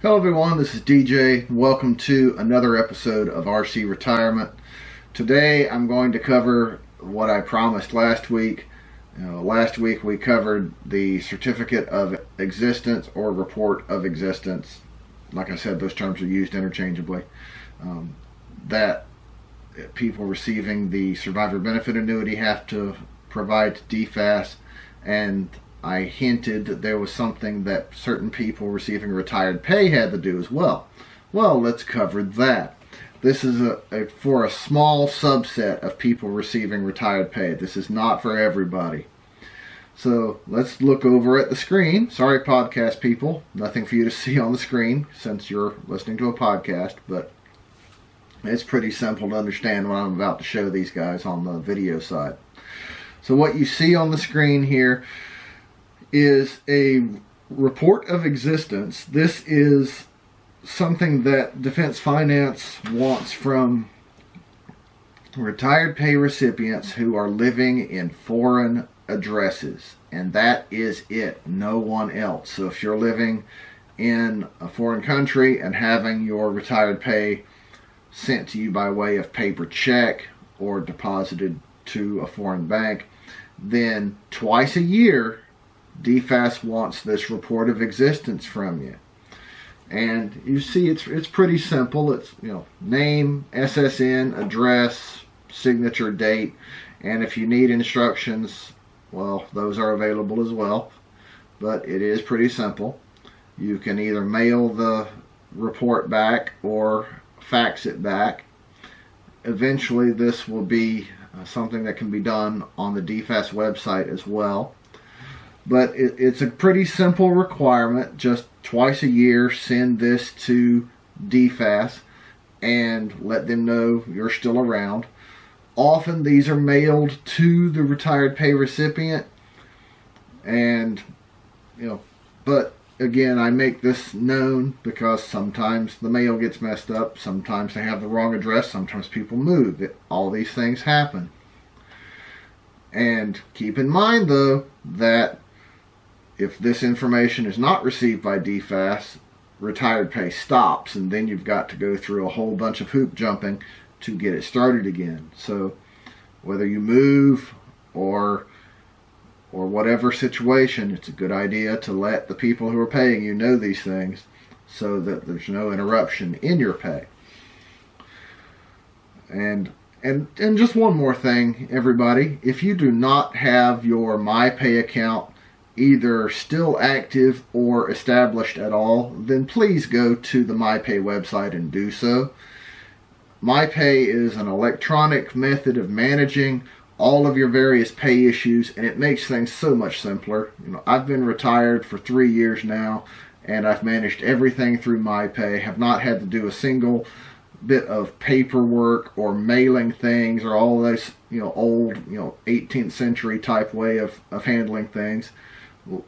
Hello everyone, this is DJ. Welcome to another episode of RC Retirement. Today I'm going to cover what I promised last week. Last week we covered the Certificate of Existence or Report of Existence. Like I said, those terms are used interchangeably. That people receiving the Survivor Benefit Annuity have to provide to DFAS, and I hinted that there was something that certain people receiving retired pay had to do as well. Well, let's cover that. This is for a small subset of people receiving retired pay. This is not for everybody. So let's look over at the screen. Sorry, podcast people, nothing for you to see on the screen since you're listening to a podcast, but it's pretty simple to understand what I'm about to show these guys on the video side. So what you see on the screen here is a report of existence. This is something that Defense Finance wants from retired pay recipients who are living in foreign addresses, and that is it, no one else. So if you're living in a foreign country and having your retired pay sent to you by way of paper check or deposited to a foreign bank, then twice a year DFAS wants this report of existence from you. And you see it's pretty simple. It's name, SSN, address, signature, date, and if you need instructions, well, those are available as well. But it is pretty simple. You can either mail the report back or fax it back. Eventually this will be something that can be done on the DFAS website as well. But it's a pretty simple requirement. Just twice a year, send this to DFAS and let them know you're still around. Often these are mailed to the retired pay recipient, and but again, I make this known because sometimes the mail gets messed up, sometimes they have the wrong address, sometimes people move. All these things happen. And keep in mind though that if this information is not received by DFAS, retired pay stops, and then you've got to go through a whole bunch of hoop jumping to get it started again. So whether you move or whatever situation, it's a good idea to let the people who are paying you know these things so that there's no interruption in your pay. And just one more thing, everybody. If you do not have your MyPay account either still active or established at all, then please go to the MyPay website and do so. MyPay is an electronic method of managing all of your various pay issues, and it makes things so much simpler. I've been retired for 3 years now, and I've managed everything through MyPay. Have not had to do a single bit of paperwork or mailing things or all those old 18th century type way of handling things.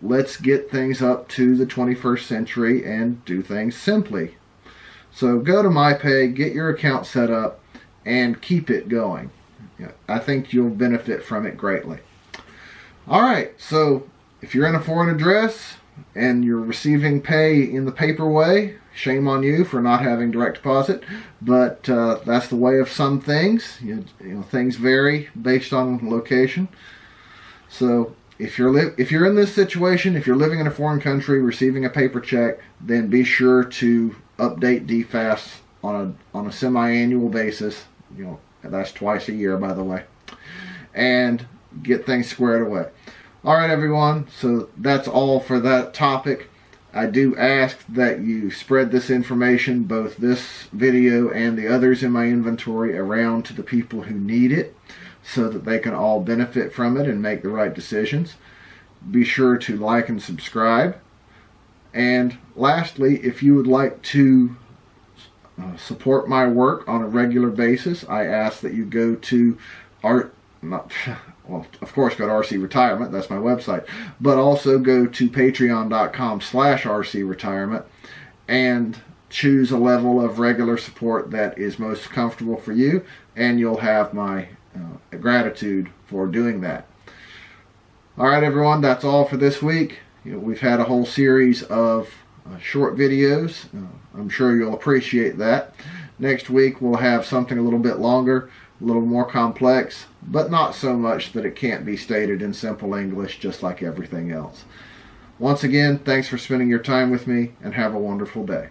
Let's get things up to the 21st century and do things simply. So go to MyPay, get your account set up, and keep it going. I think you'll benefit from it greatly. Alright, so if you're in a foreign address and you're receiving pay in the paper way, shame on you for not having direct deposit, but that's the way of some things. Things vary based on location. So if you're in this situation, if you're living in a foreign country receiving a paper check, then be sure to update DFAS on a semi-annual basis. That's twice a year, by the way, and get things squared away. All right, everyone. So that's all for that topic. I do ask that you spread this information, both this video and the others in my inventory, around to the people who need it, so that they can all benefit from it and make the right decisions. Be sure to like and subscribe. And lastly, if you would like to support my work on a regular basis, I ask that you go to of course go to RC Retirement, that's my website, but also go to patreon.com/RC Retirement and choose a level of regular support that is most comfortable for you, and you'll have my gratitude for doing that. All right, everyone, that's all for this week. We've had a whole series of short videos. I'm sure you'll appreciate that. Next week we'll have something a little bit longer, a little more complex, but not so much that it can't be stated in simple English just like everything else. Once again, thanks for spending your time with me, and have a wonderful day.